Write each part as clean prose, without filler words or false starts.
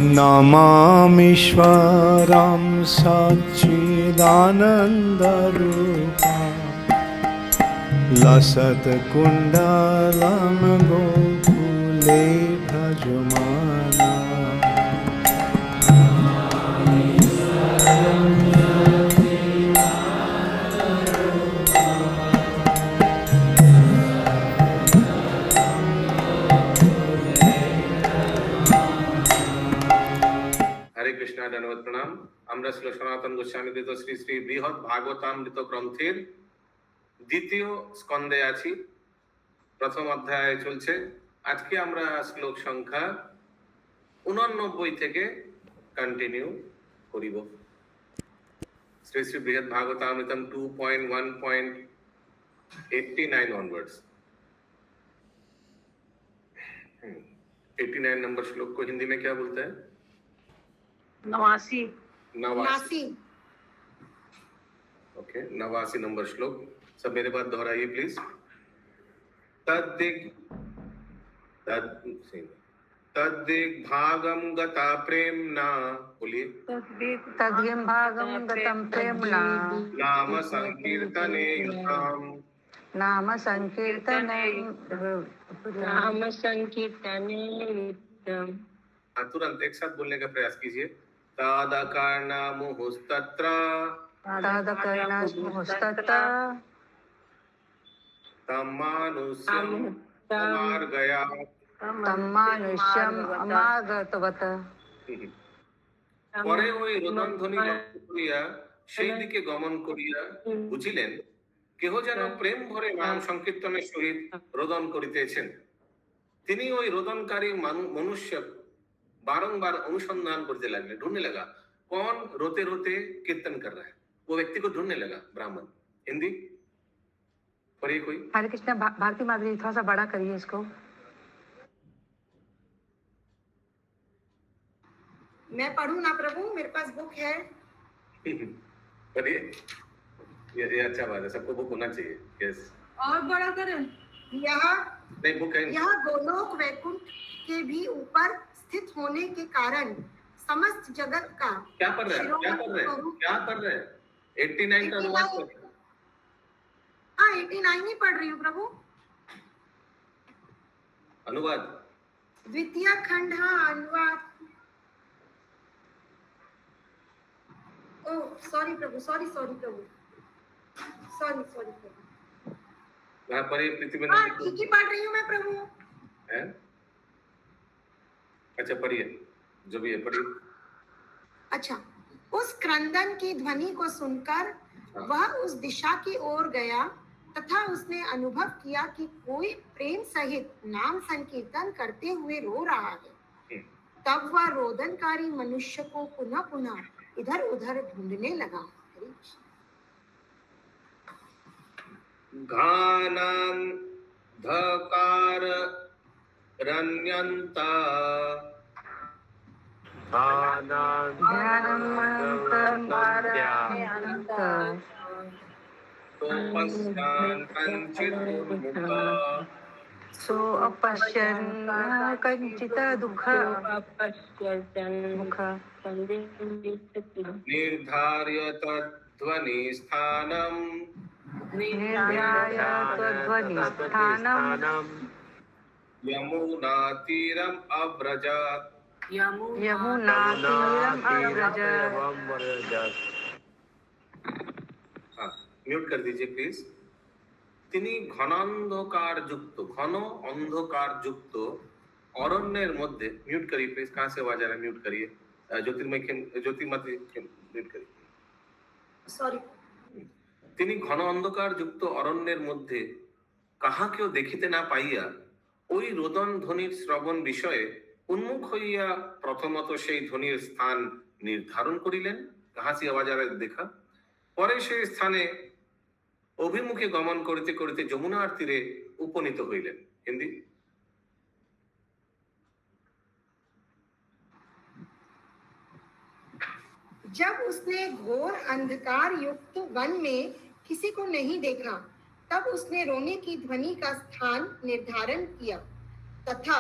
नमामीश्वरं सच्चिदानन्दरूपं लसत्कुण्डलं गोकुले भजमाना। हरे कृष्णा धन्यवाद प्रणाम। আমরা শ্রী সনাতন গোস্বামী কৃত শ্রী শ্রী বৃহৎ ভাগবতামৃত গ্রন্থের দ্বিতীয় স্কন্ধে আছি, প্রথম অধ্যায় চলছে। আজকে আমরা শ্লোক সংখ্যা 89 থেকে কন্টিনিউ করিব। শ্রী শ্রী বৃহৎ ভাগবতামৃতম 2.1.89 onwards। 89 नंबर श्लोक को हिंदी में क्या बोलते हैं? नवासी। ओके, 89 नंबर श्लोक। सब मेरे बात दोहराइए प्लीज। तद्दिग् भागम गता प्रेमना, बोलिए। तद्गिं भागं गतं प्रेम्णा नाम संकीर्तने युक्तम्। नाम संकीर्तने युक्तम्। तुरंत एक साथ बोलने का प्रयास कीजिए। तदकर्णमुहुस्तत्र तम्मानुष्यम् अमागतवत। পরে ওই রোদন ধ্বনি লক্ষ্য করিয়া সেই দিকে গমন করিয়া বুঝিলেন কেহ যেন প্রেম ভরে নাম সংকীর্তনের সহিত রোদন করিতেছেন। তিনি ওই রোদনকারী মনুষ্য बारंबार अनुसंधान करते लगे, ढूंढने लगा कौन रोते रोते कीर्तन कर रहा है। वो व्यक्ति को ढूंढने लगा। ब्राह्मण। हिंदी पढ़िए कोई। हरे कृष्णा भारती माधुरी, थोड़ा सा बड़ा करिए इसको। मैं पढ़ूं ना प्रभु, मेरे पास बुक है। पढ़िए, ये अच्छा बात है, सबको बुक होना चाहिए। यस, और बड़ा करें। यहाँ नहीं बुक है। यहाँ गोलोक वैकुंठ के भी ऊपर स्थित होने के कारण समस्त जगत का क्या पढ़ रहे हैं? 89 का अनुवाद कर। हाँ 89 ही पढ़ रही हूँ प्रभु। अनुवाद द्वितीय खंड। हाँ अनुवाद। ओ सॉरी प्रभु, सॉरी प्रभु, सॉरी प्रभु। वहाँ पर पृथ्वी में हाँ ठीक ही पढ़ रही हूँ मैं प्रभु। है? अच्छा पढ़िए, जो भी है पढ़िए। अच्छा, उस क्रंदन की ध्वनि को सुनकर वह उस दिशा की ओर गया तथा उसने अनुभव किया कि कोई प्रेम सहित नाम संकीर्तन करते हुए रो रहा है। तब वह रोदनकारी मनुष्य को पुनः पुनः इधर उधर ढूंढने लगा। घानम धकार रण्यन्ता कंचित दुःख निर्धार्य तद्ध्वनि स्थानम् यमुना तीरम अव्रजात। हाँ म्यूट कर दीजिए प्लीज। তিনি ঘন অন্ধকার যুক্ত অরণ্যের মধ্যে, म्यूट करिए प्लीज। कहाँ से आवाज आ रहा है? म्यूट करिए। ज्योतिमती म्यूट करिए। सॉरी। তিনি ঘন অন্ধকার যুক্ত অরণ্যের মধ্যে কাহাকেও দেখিতে না পাইয়া ওই রোদন ধ্বনির শ্রবণ বিষয়ে উন্মুখ হইয়া প্রথমত সেই ধ্বনির স্থান নির্ধারণ করিলেন। কাহাসি আওয়াজ আর দেখা। পরে সেই স্থানে অভিমুখে গমন করিতে করিতে যমুনার তীরে উপনীত হইলেন। হিন্দি। जब उसने घोर अंधकार युक्त वन में किसी को नहीं देखा, तब उसने रोने की ध्वनि का स्थान निर्धारण किया तथा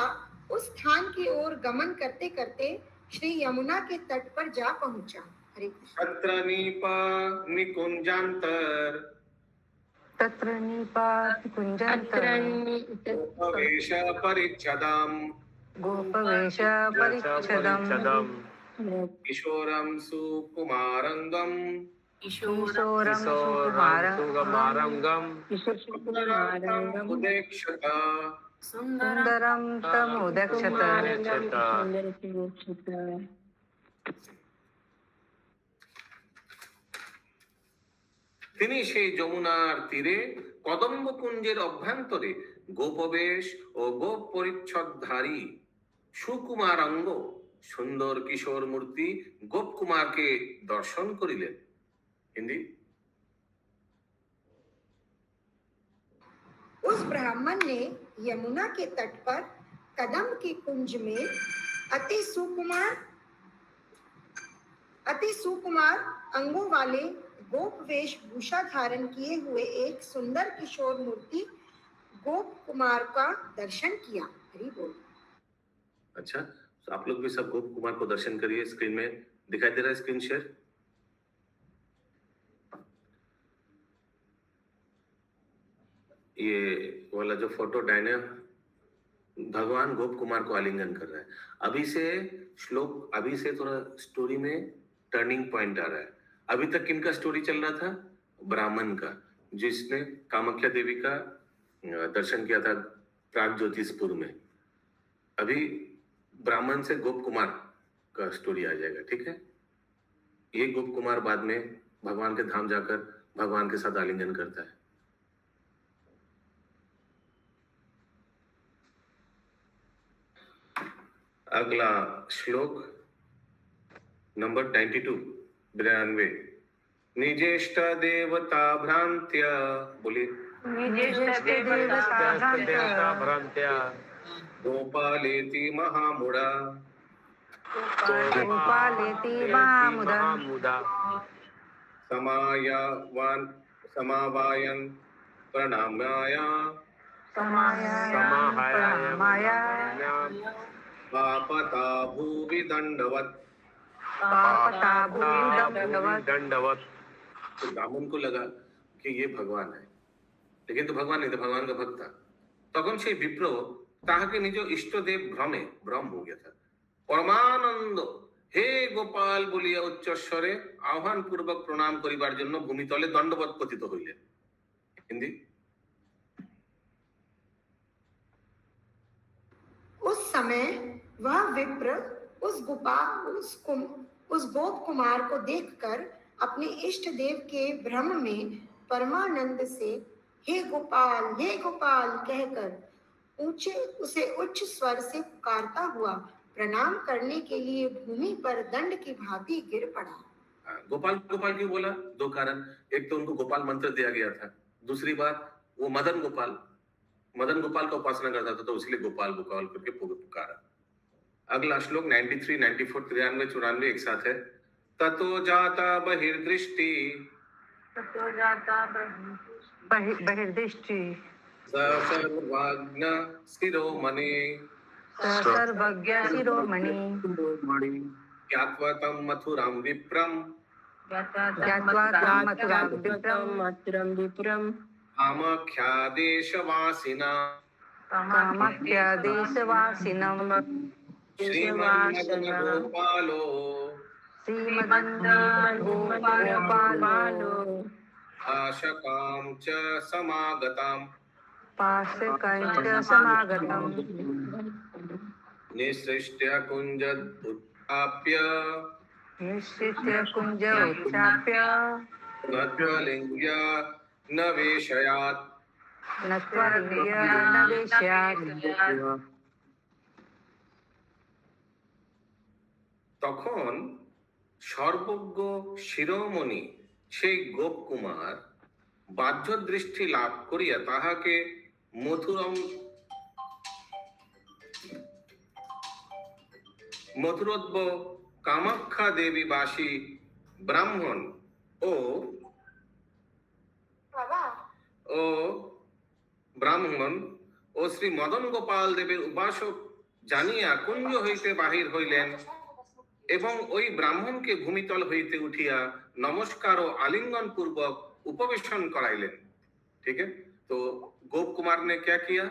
उस स्थान की ओर गमन करते करते श्री यमुना के तट पर जा पहुंचा। हरे कृष्ण। तत्र नीपा निकुंजांतर तत्र निपात कुंजंतर उपवेश परिच्छदाम गोपवेश परिच्छदम् किशोरं सुकुमारंगम किशोरं सुकुमारं सुंदरं उदेक्षता सुन्दरं तमुदक्षत। তিনি সেই যমুনার তীরে কদম্ব কুঞ্জের অভ্যন্তরে গোপবেশ ও গোপ পরিচ্ছদধারী সুকুমারাঙ্গ সুন্দর কিশোর মূর্তি গোপ কুমারকে দর্শন করিলেন। হিন্দি। उस ब्राह्मण ने यमुना के तट पर कदम के कुंज में अति सुकुमार अंगों वाले गोप वेशभूषा धारण किए हुए एक सुंदर किशोर मूर्ति गोप कुमार का दर्शन किया। हरि बोल। अच्छा, तो आप लोग भी सब गोप कुमार को दर्शन करिए। स्क्रीन में दिखाई दे रहा है, स्क्रीन शेयर। ये वाला जो फोटो डायने भगवान गोप कुमार को आलिंगन कर रहा है। अभी से थोड़ा स्टोरी में टर्निंग पॉइंट आ रहा है। अभी तक किनका स्टोरी चल रहा था? ब्राह्मण का, जिसने कामाख्या देवी का दर्शन किया था प्राग ज्योतिषपुर में। अभी ब्राह्मण से गोप कुमार का स्टोरी आ जाएगा, ठीक है। ये गोप कुमार बाद में भगवान के धाम जाकर भगवान के साथ आलिंगन करता है। अगला श्लोक नंबर 92 निजेष्ट देवता भ्रांत्या, बोलिए। निजेष्ट देवता भ्रांत्या गोपालेति महामुड़ा गोपालेति महामुदा समावायन प्रणम्याया समाया पापता भूवि दंडवत। दंडवत। तो ब्राह्मण को लगा कि ये भगवान है, लेकिन तो भगवान नहीं था, भगवान का भक्त था। তখন সেই বিপ্র তাহাকে নিজ ইষ্টদেব ভ্রম हो गया था। পরমানন্দ হে গোপাল বলিয়া উচ্চস্বরে আহ্বান পূর্বক প্রণাম করিবার জন্য ভূমিতলে দণ্ডবৎ পতিত হইলেন। হিন্দি। उस समय वह विप्र उस गोप कुमार को देखकर अपने इष्ट देव के भ्रम में परमानंद से हे गोपाल कहकर उसे उच्च स्वर से पुकारता हुआ प्रणाम करने के लिए भूमि पर दंड की भांति गिर पड़ा। गोपाल गोपाल क्यों बोला? दो कारण। एक तो उनको गोपाल मंत्र दिया गया था, दूसरी बात वो मदन गोपाल का उपासना करता था, तो इसलिए गोपाल गोपाल करके पुकारा। अगला श्लोक 93, 94, 93, 94 एक साथ है। ततो जाता बहिर्दृष्टि बहिर्दृष्टि सर्वज्ञ शिरोमणि शिरोमणि ज्ञात्वा तं मथुरां विप्रं कामाख्यादेशवासिनं श्रीमन्मदनगोपालो श्रीमद्गोपालो आशकां च समागताम् समागतम् निसृष्ट्य कुञ्जद् उत्थाप्य निश्चित्य कुञ्ज उत्थाप्य नत्वलिङ्ग्य नवेशयात्। नत्वलिङ्ग्य नवेशयात्। তখন সর্বজ্ঞ শিরোমণি সেই গোপ কুমার বাহ্য দৃষ্টি লাভ করিয়া তাহাকে মথুরোদ্ভ কামাখ্যা দেবী বাসী ব্রাহ্মণ ও শ্রী মদন গোপাল দেবের উপাসক জানিয়া কুঞ্জ হইতে বাহির হইলেন এবং ওই ব্রাহ্মণকে ভূমিতল হইতে উঠিয়া নমস্কার ও आलिंगन पूर्वक उपवेशन कराइलेन। ठीक है, तो गोप कुमार ने क्या किया?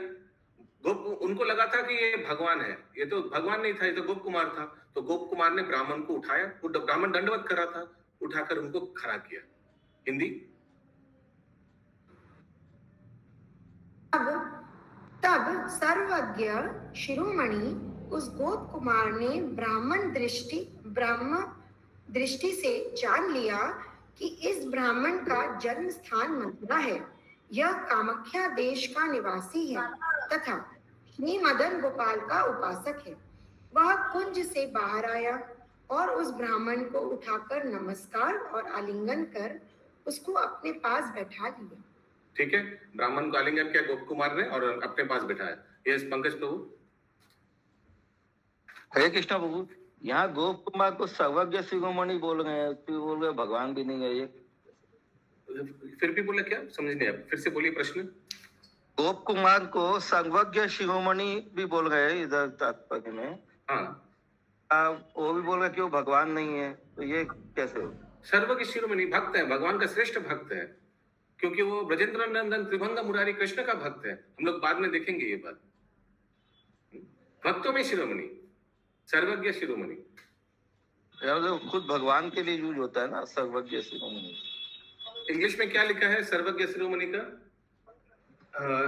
उनको लगा था कि ये भगवान है, ये तो भगवान नहीं था, ये तो गोप कुमार था। तो गोप कुमार ने ब्राह्मण को उठाया, ब्राह्मण दंडवत करा था, उठाकर उनको खड़ा किया। हिंदी। तब सर्वज्ञ शिरोमणि उस गोप कुमार ने ब्राह्म दृष्टि से जान लिया कि इस ब्राह्मण का जन्म स्थान मथुरा है, यह कामाख्या देश का निवासी है तथा श्री मदन गोपाल का उपासक है। वह कुंज से बाहर आया और उस ब्राह्मण को उठाकर नमस्कार और आलिंगन कर उसको अपने पास बैठा लिया। ठीक है, ब्राह्मण को आलिंगन किया गोप कुमार ने और अपने पास बैठाया। यस पंकज प्रभु। हरे कृष्णा प्रभु, यहाँ गोप कुमार को सर्वज्ञ शिरोमणि बोल रहे हैं, फिर बोल रहे हैं भगवान भी नहीं है। ये फिर भी बोला क्या? समझ नहीं आया, फिर से बोलिए प्रश्न। गोप कुमार को सर्वज्ञ शिरोमणि भी बोल रहे हैं इधर तात्पर्य में। हाँ, वो भी बोल रहे हैं कि वो भगवान नहीं है, तो ये कैसे हो? सर्वज्ञ शिरोमणि भक्त है, भगवान का श्रेष्ठ भक्त है, क्योंकि वो ब्रजेंद्र नंदन त्रिभंग मुरारी कृष्ण का भक्त है। हम लोग बाद में देखेंगे ये बात। भक्तों में शिरोमणि, सर्वज्ञ शिरोमणि। यार वो खुद भगवान के लिए यूज होता है ना सर्वज्ञ शिरोमणि। इंग्लिश में क्या लिखा है सर्वज्ञ शिरोमणि का?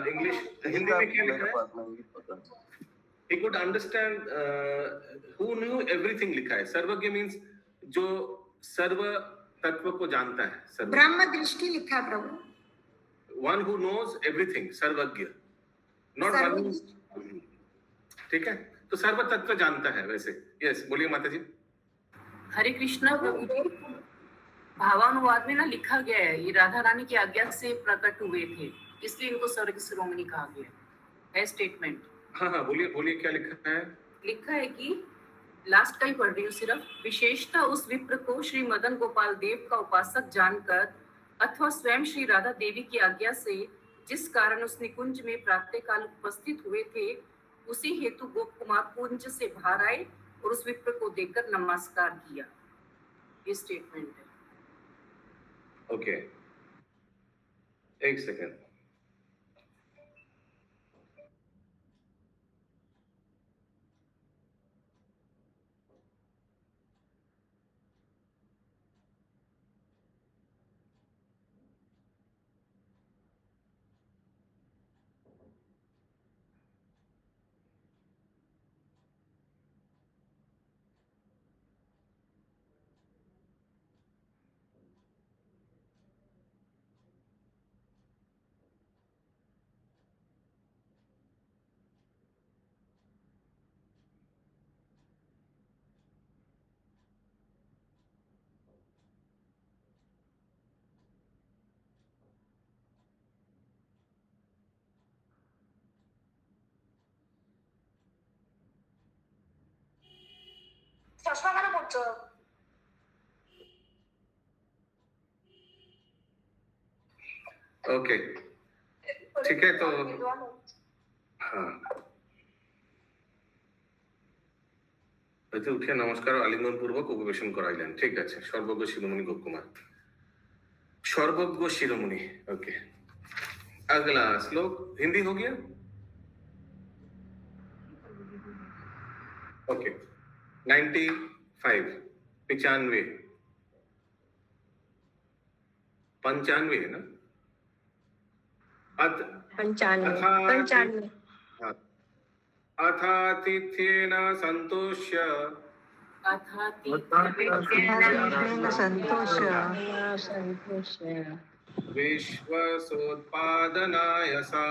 इंग्लिश हिंदी में क्या लिखा है? He could understand who knew everything लिखा है। सर्वज्ञ मीन्स जो सर्व तत्व को जानता है। सर्वज्ञ। ब्रह्म दृष्टि लिखा है प्रभु। One who knows everything, सर्वज्ञ। Not one who... ठीक है, तो सर्व तत्व जानता है वैसे। यस, बोलिए माता जी। हरे कृष्णा प्रभु जी, भावानुवाद में ना लिखा गया है ये राधा रानी की आज्ञा से प्रकट हुए थे, इसलिए इनको सर्वज्ञ शिरोमणि कहा गया है स्टेटमेंट। हाँ हाँ, बोलिए बोलिए क्या लिखा है? लिखा है कि लास्ट का ही पढ़ रही हूँ सिर्फ। विशेषता उस विप्र को श्री मदन गोपाल देव का उपासक जानकर अथवा स्वयं श्री राधा देवी की आज्ञा से जिस कारण उस निकुंज में प्रातःकाल उपस्थित हुए थे, उसी हेतु गोप कुमार कुंज से बाहर आए और उस विप्र को देखकर नमस्कार किया। ये स्टेटमेंट है। ओके, एक सेकेंड। চশমা কেন পড়ছো? ओके, ठीक है, तो हाँ, उठिए नमस्कार आलिंगन पूर्वक उपवेशन कराइलेन। ठीक है, सर्वज्ञ शिरोमणि गोप कुमार, सर्वज्ञ शिरोमणि। ओके, अगला श्लोक हिंदी हो गया। ओके, 95 95 95 है ना? पंचानवे अथातिथ्येन संतोष्य संतोष विश्वसोत्पादनाय सा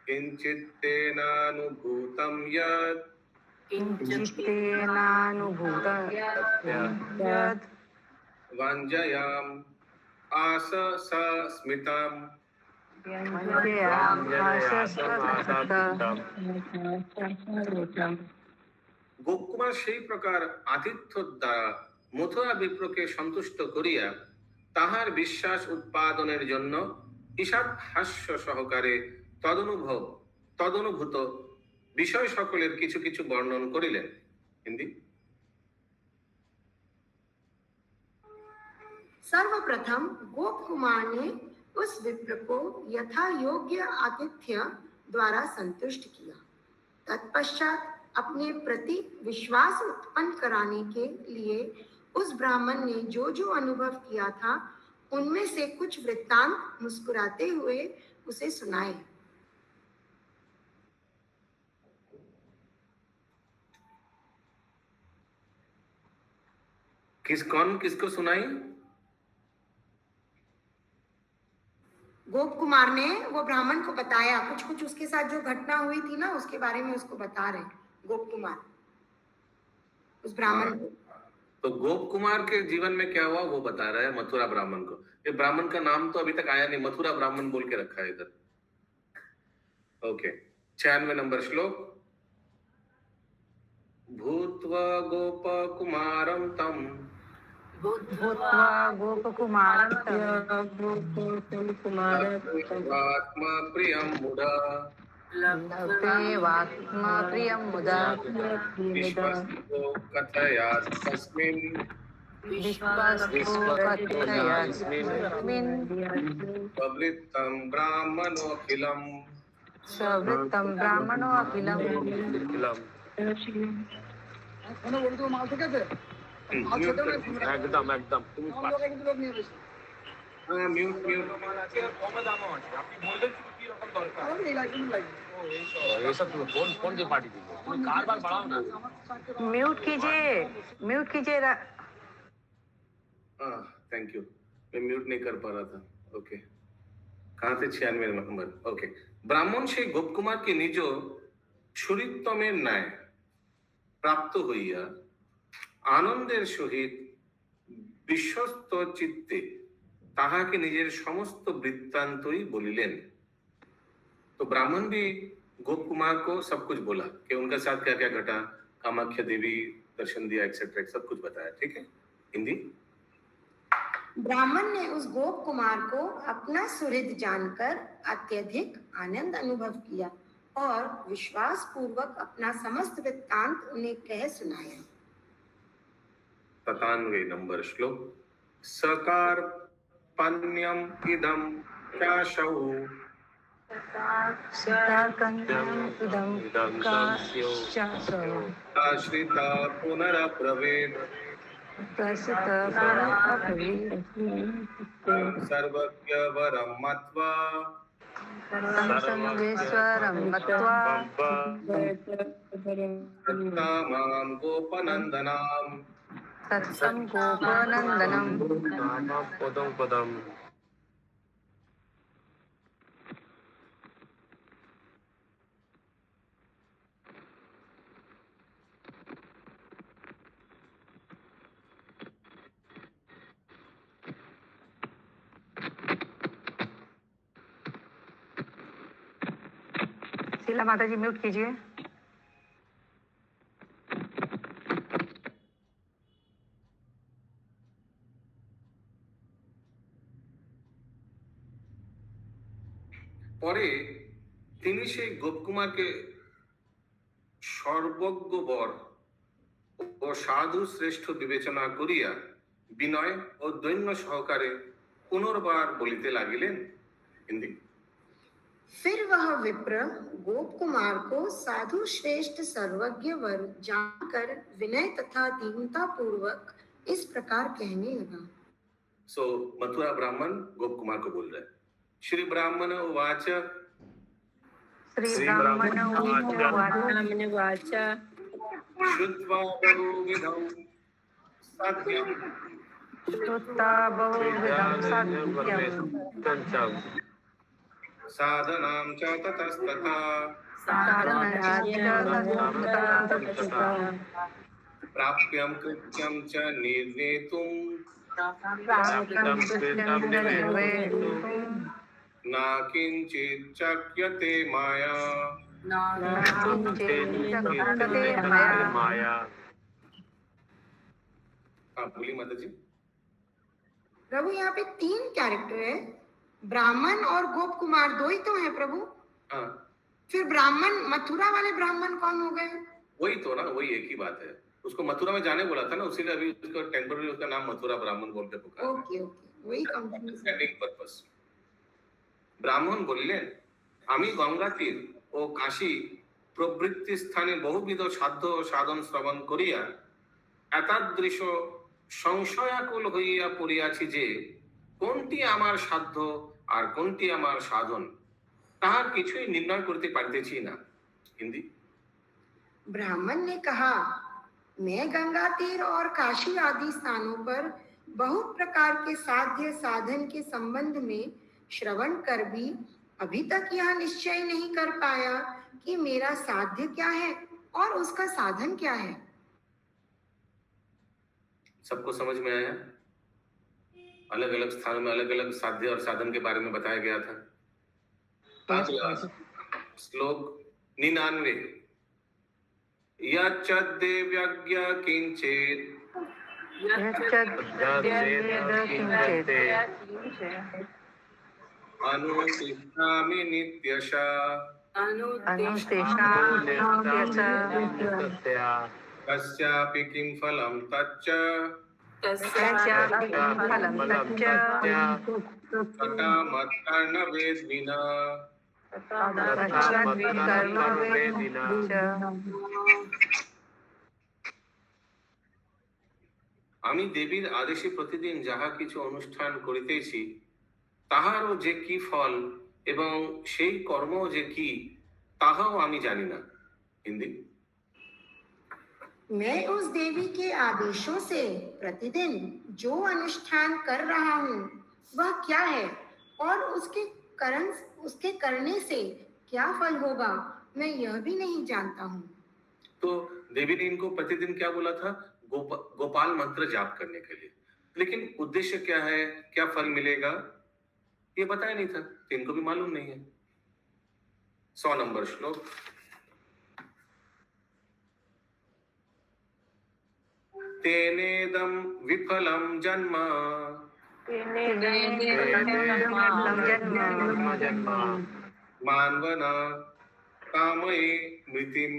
किंचित्तेनानुभूतं यत् वञ्जयाम् आस स्मितम्। গোপকুমার সেই প্রকার আতিথ্য দ্বারা মথুরা বিপ্রকে সন্তুষ্ট করিয়া তাহার বিশ্বাস উৎপাদনের জন্য ঈষৎ হাস্য সহকারে তদনুভব তদনুভূত বিষয় সকলের কিছু কিছু বর্ণন করিলেন। হিন্দি। सर्वप्रथम गोप कुमार ने उस विप्र को यथा योग्य आतिथ्य द्वारा संतुष्ट किया। तत्पश्चात अपने प्रति विश्वास उत्पन्न कराने के लिए उस ब्राह्मण ने जो जो अनुभव किया था उनमें से कुछ वृत्तांत मुस्कुराते हुए उसे सुनाए। कौन किसको सुनाई? गोप कुमार ने वो ब्राह्मण को बताया, कुछ कुछ उसके साथ जो घटना हुई थी ना उसके बारे में उसको बता रहे गोप कुमार उस ब्राह्मण को। तो गोप कुमार के जीवन में क्या हुआ वो बता रहा है मथुरा ब्राह्मण को। ये ब्राह्मण का नाम तो अभी तक आया नहीं, मथुरा ब्राह्मण बोल के रखा है इधर। ओके, 96 नंबर श्लोक। भूत्वा गोप कुमारम तम भूत्वा गोपकुमारं आत्मा प्रियम मुदा लभ्येवात्मा प्रियं मुदा विश्वस्तो कथयात् तस्मिन् विश्वासोऽकथयस्मिन् प्रवृत्तं ब्राह्मणोऽखिलम् सवृत्तं ब्राह्मणोऽखिलम्। একদম একদম তুমি म्यूट म्यूट। এইসব ফোন ফোন যে পার্টি দিল তুমি কারবার বাড়াও না। म्यूट कीजिए, म्यूट कीजिए। थैंक यू, मैं म्यूट नहीं कर पा रहा था। ओके, कहाँ थे? 96 नंबर। ओके, ব্রাহ্মণ সেই গোপকুমারকে নিজ ছুরিত্তমের ন্যায় প্রাপ্ত হইয়া আনন্দের সহিত বিশ্বস্ত চিত্তে তাহাকে নিজের সমস্ত वृत्तांतই বলিলেন। तो ब्राह्मण भी गोप कुमार को सब कुछ बोला कि उनके साथ क्या क्या घटा, कामाख्या देवी दर्शन दिया, एक्सेट्रा, सब कुछ बताया। ठीक है। हिंदी। ब्राह्मण ने उस गोप कुमार को अपना सुहृद जानकर अत्यधिक आनंद अनुभव किया और विश्वास पूर्वक अपना समस्त वृत्तांत उन्हें कह सुनाया। 97 नंबर श्लोक। सकार पन्यम इदम चाशौ आश्रिता पुनरब्रवीत सर्वज्ञ वरम मत्वा मां गोपनंदनाम तत्सं गोपनंदनम पदम पदम। शीला माता जी म्यूट कीजिए। পরে তিনি সেই গোপকুমারকে সর্বজ্ঞ বর ও সাধু শ্রেষ্ঠ বিবেচনা করিয়া বিনয় ও দৈন্য সহকারে পুনর্বার বলিতে লাগিলেন। হিন্দি। फिर वह विप्र गोप कुमार को साधु श्रेष्ठ सर्वज्ञ वर जानकर विनय तथा दीनता पूर्वक इस प्रकार कहने लगा। सो मथुरा ब्राह्मण गोप कुमार को बोल रहा है। श्री ब्राह्मण उवाच श्री ब्राह्मण उवाच श्रुत्वा बहुविधं सत्यं श्रुत्वा बहुविधं सत्यं साधनां च ततस्तथा प्राप्यं कृत्यं च निर्णेतुं न किञ्चित् शक्यते माया। माया। हाँ बोली माता जी। प्रभु यहाँ पे 3 कैरेक्टर है, ब्राह्मण और गोप कुमार 2 ही तो हैं प्रभु। हाँ फिर ब्राह्मण, मथुरा वाले ब्राह्मण कौन हो गए? वही तो ना, वही एक ही बात है। उसको मथुरा में जाने बोला था ना, उसीलिए अभी उसका टेम्पररी उसका नाम मथुरा ब्राह्मण बोल के पुकारा। ओके ओके, वही कंफ्यूज। Understanding purpose. ব্রাহ্মণ বলিলেন, আমি গঙ্গা তীর ও কাশী প্রভৃতি স্থানে বহুবিধ সাধ্য ও সাধন শ্রবণ করিয়া এতাদৃশ সংশয়াকুল হইয়া পড়িয়াছি যে কোনটি আমার সাধ্য আর কোনটি আমার সাধন তাহার কিছুই নির্ণয় করতে পারিতেছি না। হিন্দি। ब्राह्मण ने कहा, मैं गंगा तीर और काशी आदि स्थानों पर बहुत प्रकार के साध्य साधन के संबंध में श्रवण कर भी अभी तक यह निश्चय नहीं कर पाया कि मेरा साध्य क्या है और उसका साधन क्या है। सबको समझ में आया? अलग अलग स्थानों में अलग अलग साध्य और साधन के बारे में बताया गया था। श्लोक 99। यच्चद्देव्यज्ञ किंचित् अनुतिष्ठामि नित्यशः कस्यापि किं फलं तच्च तथा मत्कर्णवेद्विना। আমি দেবীর আদেশে প্রতিদিন যাহা কিছু অনুষ্ঠান করিতেছি তাহারও যে কি ফল এবং সেই কর্ম যে কি তাহাও আমি জানি না। হিন্দি। मैं उस देवी के आदेशों से प्रतिदिन जो अनुष्ठान कर रहा हूँ वह क्या है और उसके करने से क्या फल होगा मैं यह भी नहीं जानता हूँ। तो देवी ने इनको प्रतिदिन क्या बोला था? गोपाल मंत्र जाप करने के लिए, लेकिन उद्देश्य क्या है, क्या फल मिलेगा ये बताया नहीं था, तो इनको भी मालूम नहीं है। 100 नंबर श्लोक। तेनेदं विफलं जन्म मानवना कामये मृतिं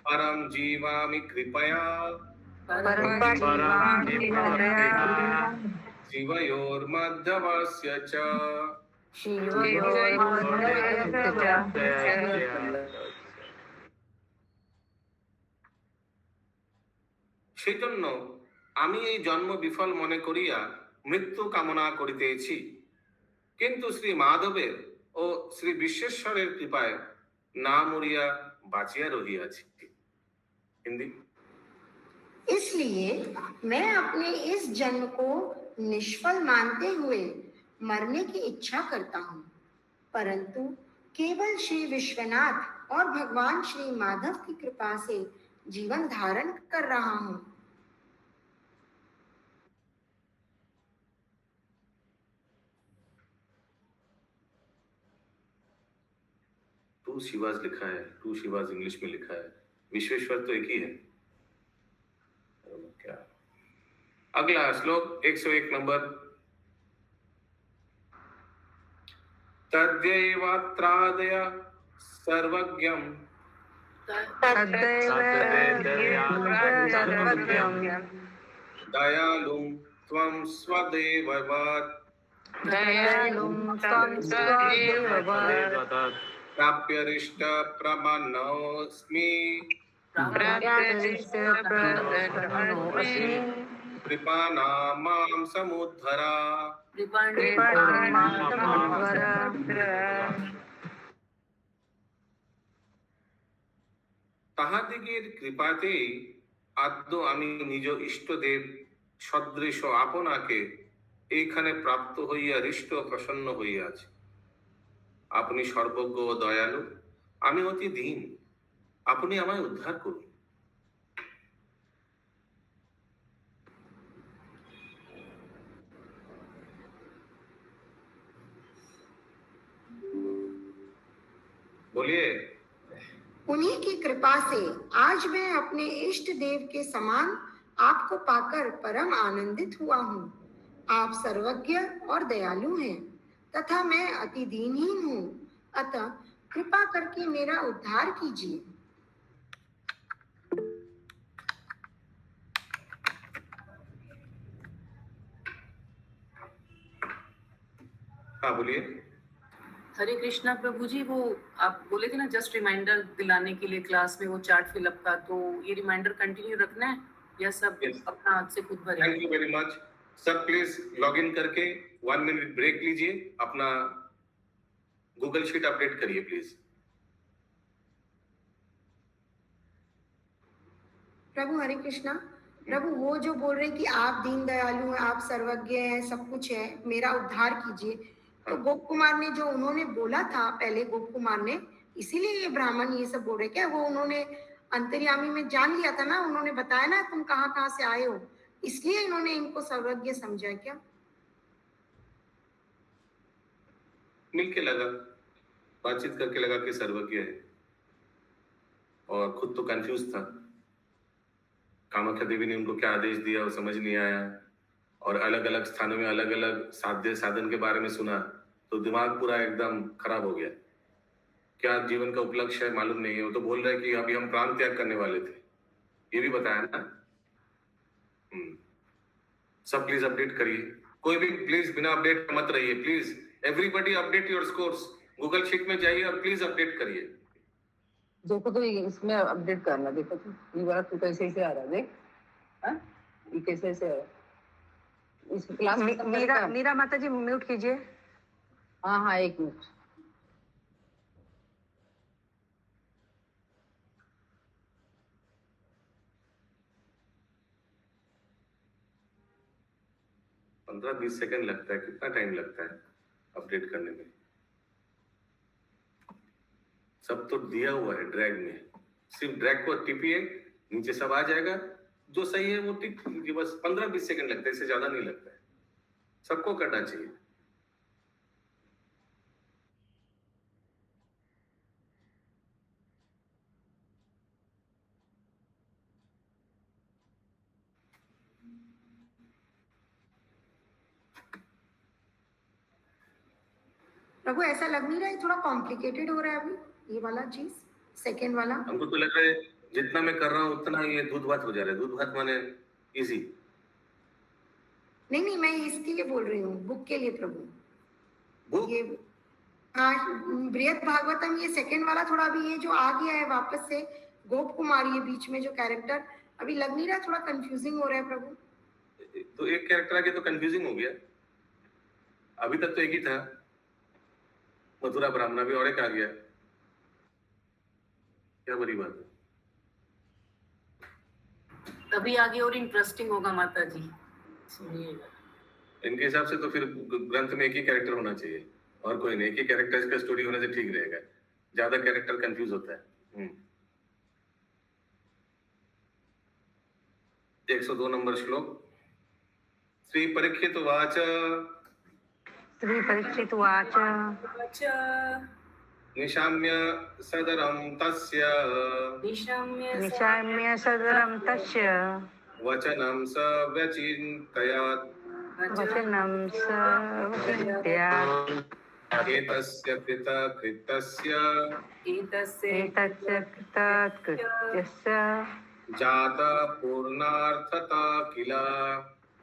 परम जीवामि कृपया जीवयोर्मध्यवर्ष्य च। সেই জন্য আমি এই জন্ম বিফল মনে করিয়া মৃত্যু কামনা করিতেছি, কিন্তু শ্রী মাধবের ও শ্রী বিশ্বেশ্বরের কৃপায় না মরিয়া বাঁচিয়া রহিয়াছি। হিন্দি। इसलिए मैं अपने इस जन्म को निष्फल मानते हुए मरने की इच्छा करता हूँ, परंतु केवल श्री विश्वनाथ और भगवान श्री माधव की कृपा से जीवन धारण कर रहा हूँ। टू शिवाज लिखा है, टू शिवाज इंग्लिश में लिखा है, विश्वेश्वर तो एक ही है। क्या अगला श्लोक 101 नंबर। तद्दैवात्रादय सर्वज्ञं दयालुं त्वं स्वदेववत् प्राप्यरिष्ट प्रमन्नोऽस्मि कृपाना मां समुद्धरा। তাহাদিগের কৃপাতেই আদ্য আমি নিজ ইষ্টদেব সদৃশ আপনাকে এইখানে প্রাপ্ত হইয়া হৃষ্ট প্রসন্ন হইয়াছি। আপনি সর্বজ্ঞ ও দয়ালু, আমি অতি দীন, আপনি আমায় উদ্ধার করুন। बोलिए। उन्हीं की कृपा से आज मैं अपने इष्ट देव के समान आपको पाकर परम आनंदित हुआ हूँ। आप सर्वज्ञ और दयालु हैं तथा मैं अति दीनहीन हूँ, अतः कृपा करके मेरा उद्धार कीजिए। हाँ बोलिए। हरे कृष्णा प्रभु जी, वो आप बोले थे ना जस्ट रिमाइंडर दिलाने के लिए क्लास में वो चार्ट फिलअप का, तो ये रिमाइंडर कंटिन्यू रखना है या सब Yes. अपना हाथ से खुद भरें? Thank you very much. सब प्लीज लॉग इन करके 1 मिनट ब्रेक लीजिए, अपना गूगल शीट अपडेट करिए प्लीज। प्रभु हरे कृष्णा। प्रभु वो जो बोल रहे कि आप दीन दयालु हैं, आप सर्वज्ञ हैं, सब कुछ है, मेरा उद्धार कीजिए, तो हाँ। गोप कुमार ने जो उन्होंने बोला था पहले, गोप कुमार ने, इसीलिए ये ब्राह्मण ये सब बोल रहे क्या? वो उन्होंने अंतर्यामी में जान लिया था ना, उन्होंने बताया ना तुम कहाँ कहाँ से आए हो, इसलिए इन्होंने इनको सर्वज्ञ समझा क्या? मिलके लगा, बातचीत करके लगा कि सर्वज्ञ है, और खुद तो कंफ्यूज था। कामाख्या देवी ने उनको क्या आदेश दिया वो समझ नहीं आया, और अलग अलग स्थानों में अलग अलग साध्य साधन के बारे में सुना, तो दिमाग पूरा एकदम खराब हो गया। क्या जीवन का उपलक्ष्य है मालूम नहीं है। वो तो बोल रहे कि अभी हम प्राण त्याग करने वाले थे, ये भी बताया ना। सब प्लीज अपडेट करिए, कोई भी प्लीज बिना अपडेट मत रहिए please. Everybody update your scores, Google sheet में जाइए और प्लीज अपडेट करिए। देखो तो इसमें अपडेट करना, देखो तो ये वाला तो कैसे से आ रहा है, देख। हाँ, ये कैसे से आ रहा है? इस क्लास में मीरा माता जी म्यूट कीजिए। हाँ हाँ, 1 मिनट। पंद्रह 20 सेकंड लगता है, कितना टाइम लगता है अपडेट करने में? सब तो दिया हुआ है ड्रैग में, सिर्फ ड्रैग को टिपिए, नीचे सब आ जाएगा। जो सही है वो टिप लीजिए, बस 15-20 सेकंड लगता है, इससे ज्यादा नहीं लगता है। सबको करना चाहिए। प्रभु ऐसा लग नहीं रहा है थोड़ा कॉम्प्लिकेटेड हो रहा है अभी ये वाला चीज, सेकेंड वाला? हमको तो लग रहा है जितना मैं कर रहा हूँ उतना ये दूध भात हो जा रहा है। दूध भात माने इजी। नहीं नहीं, मैं इसके लिए बोल रही हूँ, बुक के लिए प्रभु। बुक? ये हाँ, बृहद भागवतम, ये सेकंड वाला थोड़ा अभी ये जो आ गया है वापस से, गोप कुमार, ये बीच में जो कैरेक्टर अभी लग नहीं रहा, थोड़ा कंफ्यूजिंग हो रहा है प्रभु। तो एक कैरेक्टर आके तो कंफ्यूजिंग हो गया, अभी तक तो एक ही था, मथुरा ब्राह्मण, भी और एक आ गया, क्या बड़ी बात है। तभी आगे और इंटरेस्टिंग होगा माता जी, सुनिएगा। इनके हिसाब से तो फिर ग्रंथ में एक ही कैरेक्टर होना चाहिए और कोई नहीं, एक ही कैरेक्टर का स्टोरी होने से ठीक रहेगा, ज्यादा कैरेक्टर कंफ्यूज होता है। 102 नंबर श्लोक। श्री परीक्षित उवाच। श्री परीक्षित उवाच। निशाम्य सदरं तस्य निशाम्य सदरं तस्य वचनं स व्यचिन्तयात्। वचनं सविचिन्त्यात्। एतस्य कृतकृत्यस्य एतस्य कृतकृत्यस्य जाता पूर्णार्थता किल।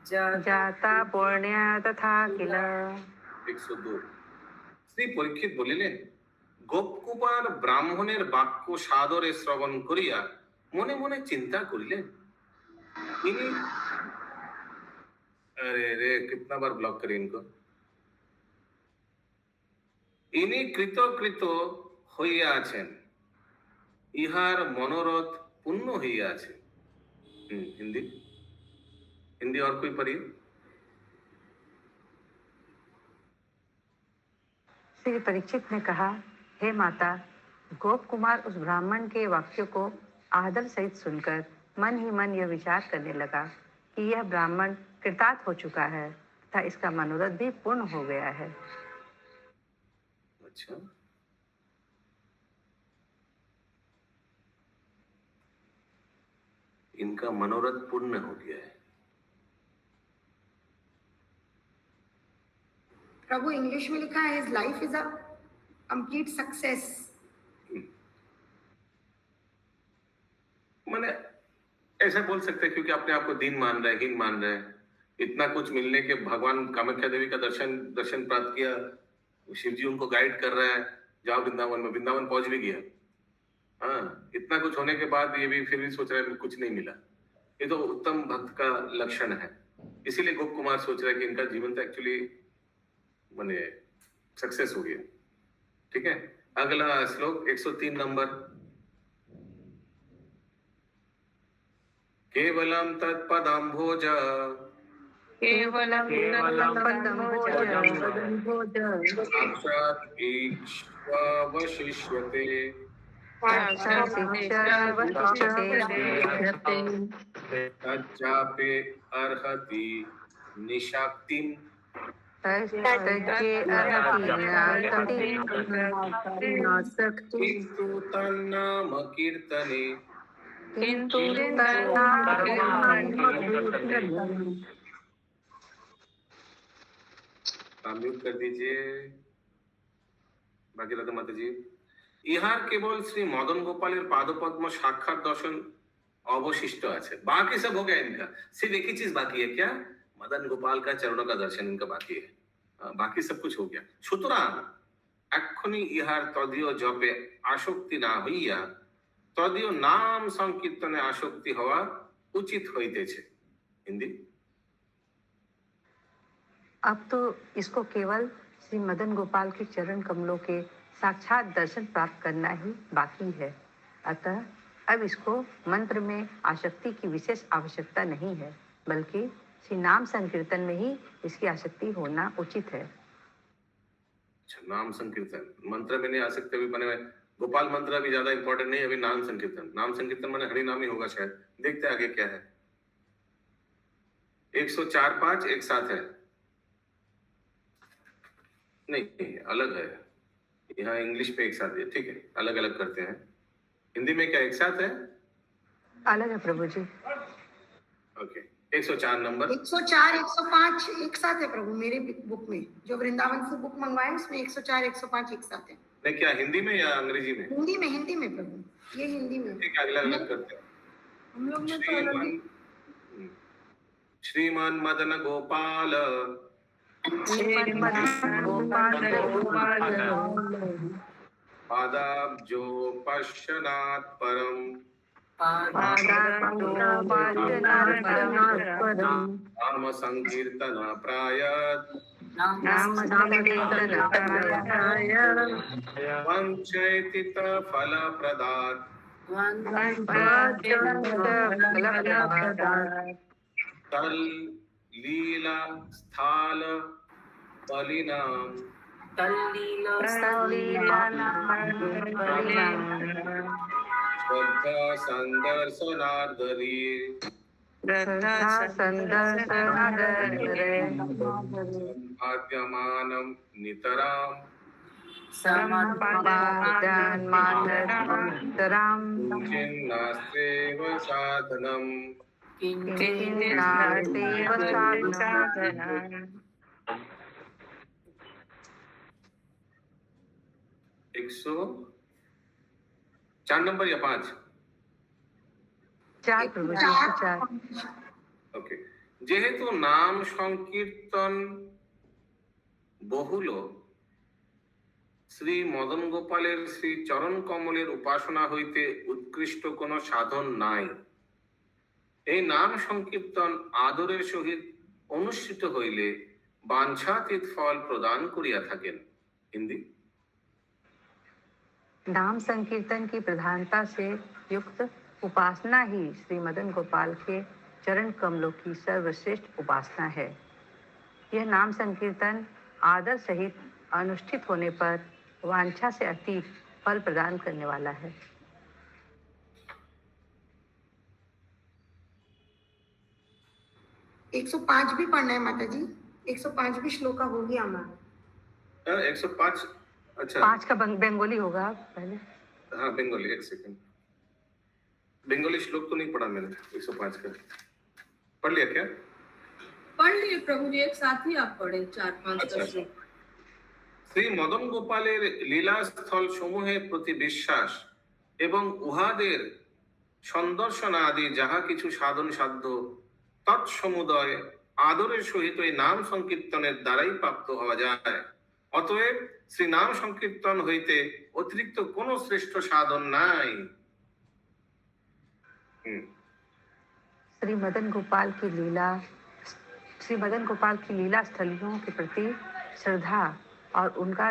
जाता पुण्य तथा किल। 102। শ্রী পরীক্ষিত বলিলেন, গোপকুমার ব্রাহ্মণের বাক্য সাদরে শ্রবণ করিয়া মনে মনে চিন্তা করিলেন, ইনি अरे रे कितना बार ब्लॉक करें इनको। ইনি কৃতকৃত হইয়া আছেন, ইহার মনোরথ পূর্ণ হইয়া আছে। हिंदी हिंदी और कोई पढ़िए। श्री परीक्षित ने कहा, हे माता, गोप कुमार उस ब्राह्मण के वाक्यों को आदर सहित सुनकर मन ही मन यह विचार करने लगा कि यह ब्राह्मण कृतार्थ हो चुका है तथा इसका मनोरथ भी पूर्ण हो गया है। अच्छा, इनका मनोरथ पूर्ण हो गया है। प्रभु इंग्लिश में लिखा है, his life is a complete success. मैंने ऐसा बोल सकते हैं क्योंकि अपने आप को दीन मान रहे हैं, हीन मान रहे हैं। इतना कुछ मिलने के भगवान कामाख्या देवी का दर्शन प्राप्त किया, शिव जी उनको गाइड कर रहा है, जाओ वृंदावन में, वृंदावन पहुंच भी गया। हाँ, इतना कुछ होने के बाद ये भी फिर भी सोच रहा है कुछ नहीं मिला। ये तो उत्तम भक्त का लक्षण है। इसीलिए गोप कुमार सोच रहा है कि इनका जीवन तो एक्चुअली माने सक्सेस हो गया। ठीक है, अगला श्लोक 103 नंबर। केवलम तत्पदाम्भोज केवलं पदम्भोज साक्षात् ईश्ववशिष्यते तच्चापि अर्हति निशाक्तिम् किन्तु तन्नाम कीर्तने म्यूट कर दीजिए। बाकी लता माता जी, ইহার কেবল শ্রী মদন গোপালের পাদপদ্ম সাক্ষাৎ দর্শন अवशिष्ट আছে, बाकी सब हो गया इनका। सिर्फ एक ही चीज बाकी है, क्या? मदन गोपाल का चरणों का दर्शन इनका बाकी है। बाकी सब कुछ हो गया। সুতরাং এক্ষুনি ইহার তদীয় জপে আসক্তি না হইয়া তদীয় নাম সংকীর্তনে আসক্তি হওয়া উচিত হইতেছে। हिंदी। अब तो इसको केवल श्री मदन गोपाल के चरण कमलों के साक्षात दर्शन प्राप्त करना ही बाकी है। अतः अब इसको मंत्र में आसक्ति की विशेष आवश्यकता नहीं है, बल्कि श्री नाम संकीर्तन में ही इसकी आसक्ति होना उचित है। अच्छा, नाम संकीर्तन मंत्र में नहीं आ सकते अभी बने हुए। गोपाल मंत्र अभी ज्यादा इंपॉर्टेंट नहीं है, अभी नाम संकीर्तन। नाम संकीर्तन माने हरि नाम ही होगा शायद। देखते आगे क्या है। 104-5 एक साथ है, नहीं अलग है। यहाँ इंग्लिश पे एक साथ है, ठीक है, अलग अलग करते हैं। हिंदी में क्या एक साथ है? अलग है प्रभु जी। Okay, 104 number. 104 105 एक साथ है प्रभु, मेरे बुक में जो वृंदावन से बुक मंगवाए उसमें 104 105 एक साथ है। नहीं, क्या हिंदी में या अंग्रेजी में? हिंदी में प्रभु, ये हिंदी में। ठीक है, अगला अलग करते हैं। हम लोग में तो अलग ही। श्रीमान मदन गोपाल पादाब्जो पश्यनात् परम नाम संकीर्तन प्रायत् वंचयति फलप्रदात् तल लीला स्थाल बलिनाम श्रद्धा संदर्शनार्दरी भाग्यमानं नितराम किन्नास्तेव साधनम्। 104 नंबर या 5? 4 प्रभु जी, 4। ओके, যেহেতু নাম সংকীর্তন বহুল শ্রী মদন গোপালের শ্রী চরণ কমলের উপাসনা হইতে উৎকৃষ্ট কোন সাধন নাই, এই নাম সংকীর্তন আদরের সহিত অনুষ্ঠিত হইলে বাঞ্ছাতীত ফল প্রদান করিয়া থাকেন। हिंदी। नाम संकीर्तन की प्रधानता से युक्त उपासना ही श्री मदन गोपाल के चरण कमलों की सर्वश्रेष्ठ उपासना है। यह नाम संकीर्तन आदर सहित अनुष्ठित होने पर वांछा से अतीत फल प्रदान करने वाला है। 105 भी पढ़ना है माता जी, 105 भी श्लोक का हो गया हमारा। 105, अच्छा 5 का बंगाली होगा पहले। हाँ बंगाली, एक सेकंड। बंगाली श्लोक तो नहीं पढ़ा मैंने, 105 का पढ़ लिया क्या? पढ़ लिए प्रभु जी, एक साथ ही आप पढ़े 4-5 अच्छा, श्लोक। শ্রী মদন গোপালের লীলাস্থল সমূহের প্রতি বিশ্বাস এবং উহাদের সন্দর্শন আদি যাহা কিছু সাধন সাধ্য তৎসমুদয় আদরের সহিত এই নাম সংকীর্তনের দ্বারাই প্রাপ্ত হওয়া যায়। অতএব শ্রী নাম সংকীর্তন হইতে অতিরিক্ত কোন শ্রেষ্ঠ সাধন নাই। श्री मदन गोपाल की लीला स्थलियों के प्रति श्रद्धा और उनका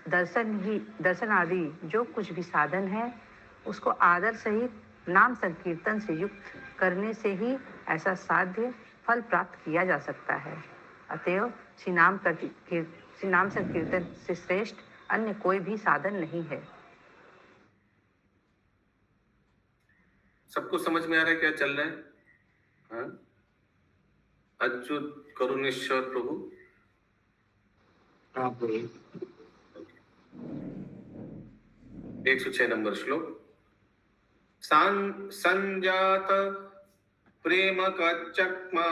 दर्शन आदि जो कुछ भी साधन है उसको आदर सहित नाम संकीर्तन से युक्त करने से ही ऐसा साध्य फल प्राप्त किया जा सकता है। अतएव श्री नाम संकीर्तन से श्रेष्ठ अन्य कोई भी साधन नहीं है। सबको समझ में आ रहा है क्या चल रहा है? हाँ? अच्युत करुणेश्वर प्रभु 106 नंबर श्लोक। संजात प्रेम कच्चक्मा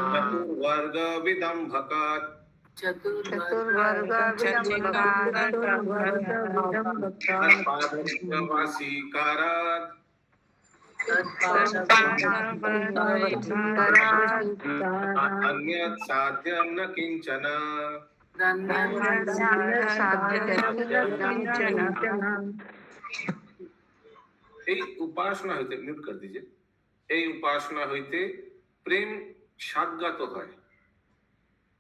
चतुर्वर्ग विदंभकात् वासीकारात् अन्यत् साध्यं न किंचन। এই উপাসনা হইতে, মিউট করে দিজিয়ে, এই উপাসনা হইতে প্রেম সাজ্ঞাত হয়,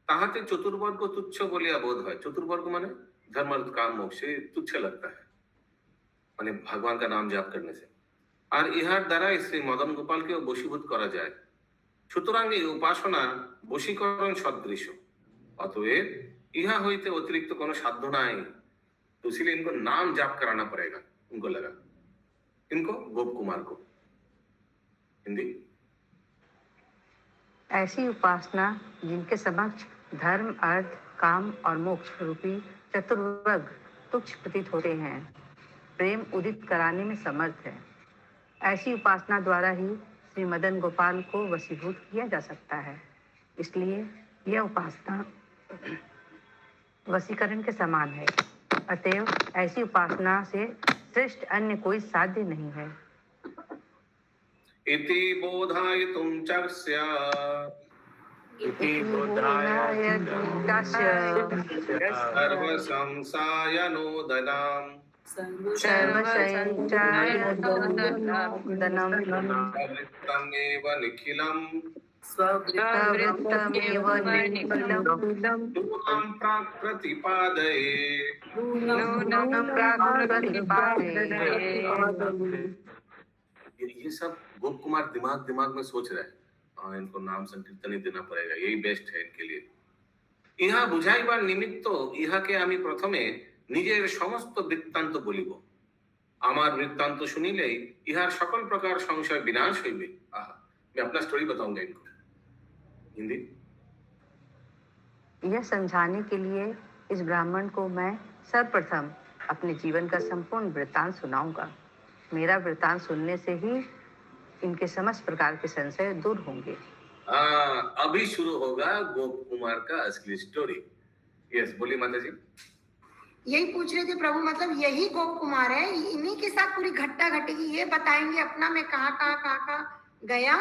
তাহাতে चतुर्वर्ग तुच्छ बोलिया बोध है। चतुर्वर्ग माने धर्म अर्थ काम मोक्ष, ये तुच्छ लगता है माने भगवान का नाम जाप करने से। और इहार द्वारा श्री मदन गोपाल के बशीभूत करा जाए। সুতরাং এই উপাসনা বশীকরণ সদৃশ। অতএব ইহা হইতে অতিরিক্ত কোনো সাধ্য নাই। तो इसलिए इनको नाम जाप कराना पड़ेगा। उनको लगा, इनको गोप कुमार को। हिंदी ऐसी उपासना जिनके समक्ष धर्म अर्थ काम और मोक्ष रूपी चतुर्वर्ग तुच्छ प्रतीत होते हैं, प्रेम उदित कराने में समर्थ है। ऐसी उपासना द्वारा ही श्री मदन गोपाल को वशीभूत किया जा सकता है। इसलिए यह उपासना वशीकरण के समान है। अतएव ऐसी उपासना से श्रेष्ठ अन्य कोई साध्य नहीं है। इति बोधायितुं चक्ष्य सर्वसंसायनोदनाम् स्ववृत्तमेव निखिलम् नूनं प्राक्प्रतिपादये। ये सब गोप कुमार दिमाग में सोच रहा है, हाँ इनको नाम संकीर्तन ही देना पड़ेगा, यही बेस्ट है इनके लिए। ইহা বুঝাইবার নিমিত্ত ইহাকে আমি প্রথমে নিজের সমস্ত বৃত্তান্ত বলিব। আমার বৃত্তান্ত শুনিলেই ইহার সকল প্রকার সংশয় বিনাশ হইবে। आहा, मैं अपना स्टोरी बताऊंगा इनको। हिंदी यह समझाने के लिए इस ब्राह्मण को मैं सर्वप्रथम अपने जीवन का संपूर्ण वृत्तांत सुनाऊंगा। मेरा वृत्तांत सुनने से ही इनके समस्त प्रकार के संशय दूर होंगे। अभी शुरू होगा गोप कुमार का असली स्टोरी। यस, बोलिए माता जी। यही पूछ रहे थे प्रभु, मतलब यही गोप कुमार है, इन्हीं के साथ पूरी घटना घटेगी, ये बताएंगे अपना मैं कहाँ गया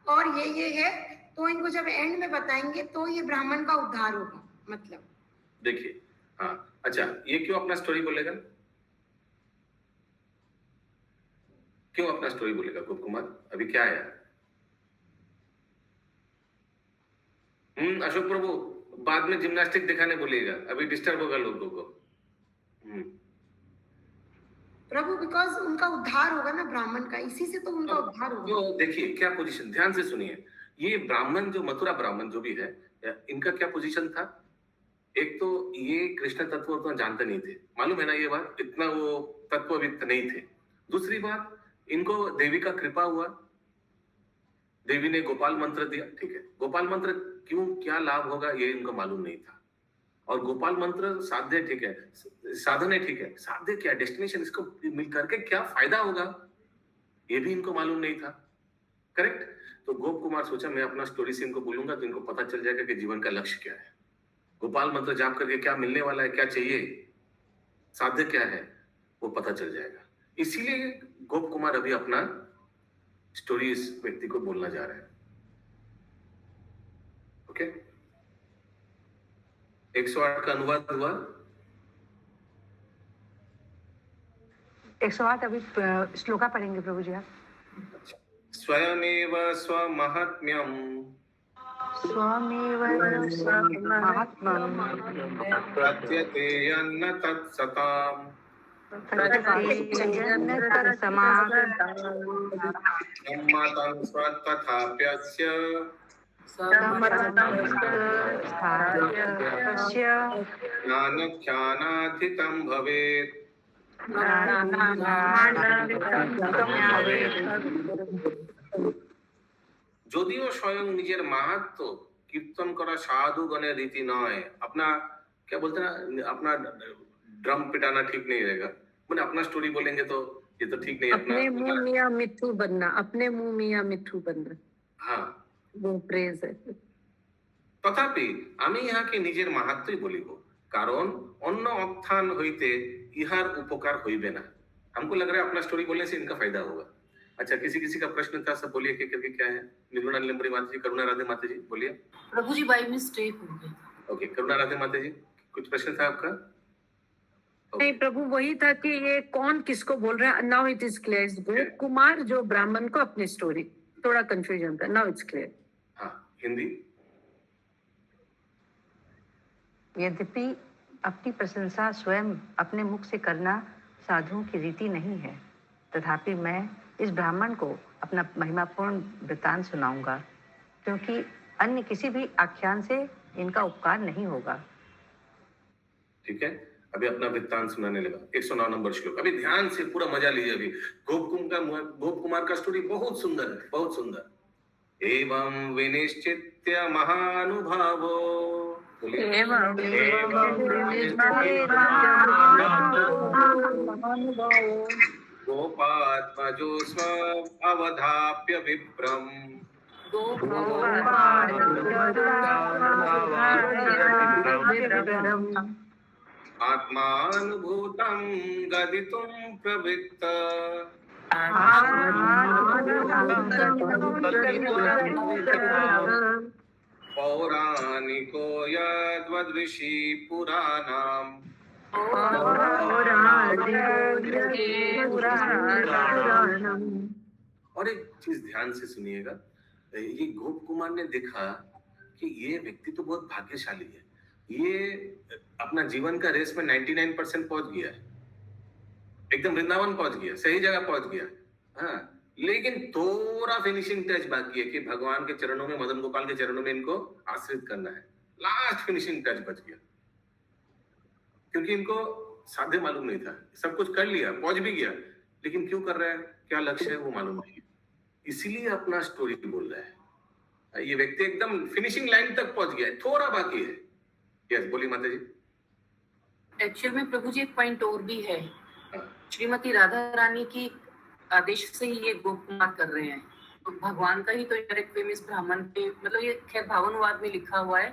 और ये है, तो इनको जब एंड में बताएंगे तो ये ब्राह्मण का उद्धार होगा। मतलब देखिए, हाँ अच्छा, ये क्यों अपना स्टोरी बोलेगा? क्यों अपना स्टोरी बोलेगा गोप कुमार? अभी क्या आया? अशोक प्रभु बाद में जिम्नास्टिक दिखाने बोलिएगा, अभी डिस्टर्ब होगा लोगों को। प्रभु बिकॉज उनका उद्धार होगा ना ब्राह्मण का, इसी से तो उनका उद्धार होगा। तो देखिए क्या पोजीशन, ध्यान से सुनिए। ये ब्राह्मण जो मथुरा ब्राह्मण जो भी है, इनका क्या पोजीशन था? एक तो ये कृष्ण तत्व तो जानते नहीं थे, मालूम है ना ये बात, इतना वो तत्वविद नहीं थे। दूसरी बात, इनको देवी का कृपा हुआ, देवी ने गोपाल मंत्र दिया, ठीक है। गोपाल मंत्र क्यों, क्या लाभ होगा ये इनको मालूम नहीं था। और गोपाल मंत्र साध्य, ठीक है, साधन है, ठीक है, साध्य क्या, डेस्टिनेशन, इसको मिल करके क्या फायदा होगा ये भी इनको मालूम नहीं था। करेक्ट। तो गोप कुमार सोचा मैं अपना स्टोरी से इनको बोलूंगा तो इनको पता चल जाएगा कि जीवन का लक्ष्य क्या है, गोपाल मंत्र जाप करके क्या मिलने वाला है, क्या चाहिए, साध्य क्या है, वो पता चल जाएगा। इसीलिए गोप कुमार अभी अपना स्टोरी इस व्यक्ति को बोलना जा रहे हैं। ओके, 108 का अनुवाद हुआ। 108 अभी श्लोका पढ़ेंगे प्रभु जी आप। स्वयमेव स्वमहात्म्यं स्वमेव स्वमहात्म्यं प्रत्यतेयन्न तत्सताम् प्रत्येन तत्समाः सम्मतं स्वतथाप्यस्य तस्य ज्ञानख्यानाधितं भवेत्। যদিও স্বয়ং নিজের মাহাত্ম্য কীর্তন করা সাধুগণের রীতি নয়, अपना क्या बोलते हैं ना, अपना ड्रम पिटाना ठीक नहीं रहेगा, मैंने अपना स्टोरी बोलेंगे तो ये तो ठीक नहीं है अपना। अपने मुंह मियां मिट्ठू बनना, अपने मुंह मियां मिट्ठू बनना, हाँ वो प्रेज है। তথাপি আমি ইহাকে নিজের মাহাত্ম্যই বলিব, কারণ অন্য অত্থান হইতে ইহার উপকার হইবে না। हमको लग रहा है अपना स्टोरी बोलने से इनका फायदा होगा। अच्छा, किसी किसी का प्रश्न था, सब बोलिए करके क्या है। निर्गुणा नीलम्बरी माता जी, करुणा राधे माता जी बोलिए। प्रभु जी बाई मिस्टेक हो गया। ओके, करुणा राधे माता जी कुछ प्रश्न था आपका? नहीं प्रभु, वही था कि ये कौन किसको बोल रहा है। नाउ इट इज क्लियर, गोप कुमार जो ब्राह्मण को अपनी स्टोरी, थोड़ा कंफ्यूजन था, नाउ इट्स क्लियर। हाँ, हिंदी। यद्यपि अपनी प्रशंसा स्वयं अपने मुख से करना साधुओं की रीति नहीं है, तथापि मैं इस ब्राह्मण को अपना महिमापूर्ण वृत्तांत सुनाऊंगा, क्योंकि अन्य किसी भी आख्यान से इनका उपकार नहीं होगा। ठीक है, अभी अपना वृत्तांत सुनाने लगा। 109 नंबर श्लोक। अभी ध्यान से पूरा मजा लीजिए। अभी गोप कुमार का स्टोरी बहुत सुंदर है, बहुत सुंदर। एवं विनिश्चित्य महानुभावो, गोपात्मजो स्व अवधाप्य विप्रम आत्मानुभूतं गदितुं प्रवृत्त पौराणिको यद्वदृषि पुराणाम्। और एक चीज ध्यान से सुनिएगा, ये गोप कुमार ने देखा कि ये व्यक्ति तो बहुत भाग्यशाली है, ये अपना जीवन का रेस में 99% पहुंच गया है, एकदम वृंदावन पहुंच गया, सही जगह पहुंच गया। हाँ, लेकिन थोड़ा फिनिशिंग टच बाकी है कि भगवान के चरणों में, मदन गोपाल के चरणों में इनको आश्रित करना है। लास्ट फिनिशिंग टच बच गया, क्योंकि इनको साध्य मालूम नहीं था। सब कुछ कर लिया, पहुंच भी गया, लेकिन क्यों कर रहा है, क्या लक्ष्य है, वो मालूम नहीं। इसीलिए अपना स्टोरी बोल रहा है। ये व्यक्ति एकदम फिनिशिंग लाइन तक पहुंच गया है, थोड़ा बाकी है। यस, बोलिए माता जी। एक्चुअल में प्रभु जी एक पॉइंट और भी है। श्रीमती राधा रानी की आदेश से ही ये गोप कुमार कर रहे हैं, तो भगवान का ही तो डायरेक्ट फेमस ब्राह्मण के, मतलब ये खैर भावानुवाद में लिखा हुआ है,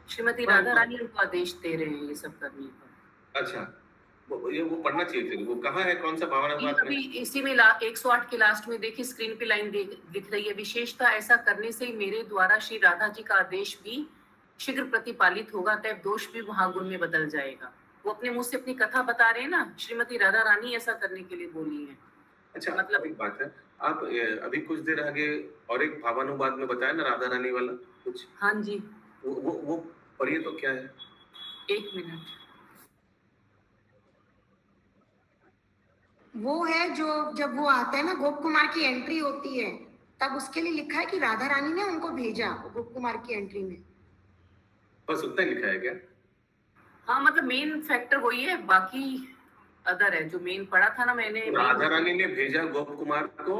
श्रीमती राधा रानी उनको आदेश दे रहे हैं ये सब करने का। अच्छा, वो पढ़ना चाहिए फिर। वो कहाँ है, कौन सा भावानुवाद में? इसी में 108 के लास्ट में देखिए, स्क्रीन पे लाइन दिख रही है। विशेषता ऐसा करने से मेरे द्वारा श्री राधा जी का आदेश भी शीघ्र प्रतिपालित होगा, तब दोष भी महागुण में बदल जाएगा। वो अपने मुंह से अपनी कथा बता रहे हैं ना, श्रीमती राधा रानी ऐसा करने के लिए बोली है। अच्छा, मतलब एक बात है, आप अभी कुछ देर आगे और एक भावानुवाद में बताया ना राधा रानी वाला कुछ। हाँ जी, वो पढ़िए तो क्या है। एक मिनट। वो है जो जब वो आता है ना, गोप कुमार की एंट्री होती है, तब उसके लिए लिखा है कि राधा रानी ने उनको भेजा गोप कुमार की एंट्री में। बस उतना ही लिखा है क्या? हाँ, मतलब मेन फैक्टर वही है, बाकी अदर है। जो मेन पढ़ा था ना मैंने, राधा रानी ने भेजा गोप कुमार को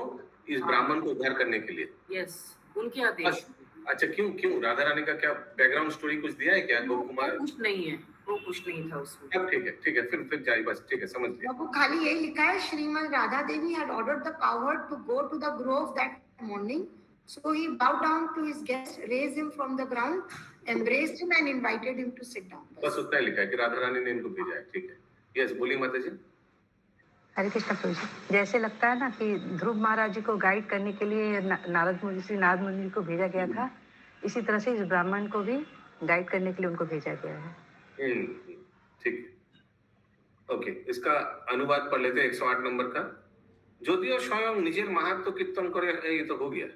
इस ब्राह्मण को उद्धार करने के लिए। यस, उनके आदेश। अच्छा, क्यों राधा रानी का क्या बैकग्राउंड स्टोरी कुछ दिया है क्या गोप कुमार? कुछ नहीं है, वो कुछ नहीं था उसमें। अब ठीक है, फिर जाइए, बस ठीक है, समझ लिया। वो खाली यही लिखा है, Shrimad Radha Devi had ordered the cowherd to go to the grove that morning So he bowed down to his guest, raised him from the ground, embraced him and invited him to sit down. बस उतना ही लिखा है कि राधा रानी ने इनको भेजा है, ठीक है। यस, बोलिए माता जी। हरे कृष्ण प्रभु जी, जैसे लगता है ना कि ध्रुव महाराज जी को गाइड करने के लिए नारद मुनि श्री नारद मुनि जी को भेजा गया था, इसी तरह से इस ब्राह्मण को भी गाइड करने के लिए उनको भेजा गया है। ठीक, ओके, इसका अनुवाद पढ़ लेते हैं 108 नंबर का। যদিও স্বয়ং নিজের মাহাত্ম্য কীর্তন করে, এই তো हो गया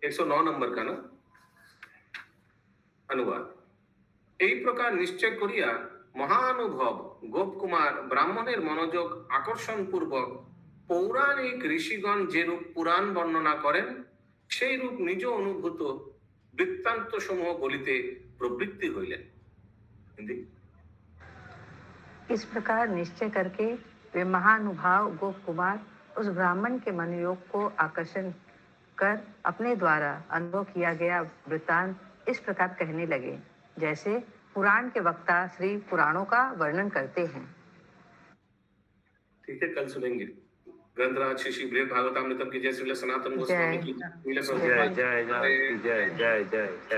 109 নম্বর का ना अनुवाद। এই প্রকার নিশ্চয় করিয়া মহানুভব গোপকুমার ব্রাহ্মণের মনোযোগ আকর্ষণ পূর্বক পৌরাণিক ঋষিগণ যে রূপ পুরাণ বর্ণনা করেন সেই রূপ নিজ অনুভূত বৃত্তান্ত সমূহ বলিতে প্রবৃত্তি হইলেন। हिंदी। इस प्रकार निश्चय करके वे महानुभाव गोप कुमार उस ब्राह्मण के मनोयोग को आकर्षण कर अपने द्वारा अनुभव किया गया वृत्तांत इस प्रकार कहने लगे, जैसे पुराण के वक्ता श्री पुराणों का वर्णन करते हैं। ठीक है, कल सुनेंगे। ग्रंथराज श्री श्री बृहद भागवतामृतम की जय, श्रील सनातन गोस्वामी की जय, जय जय जय जय जय जय जय।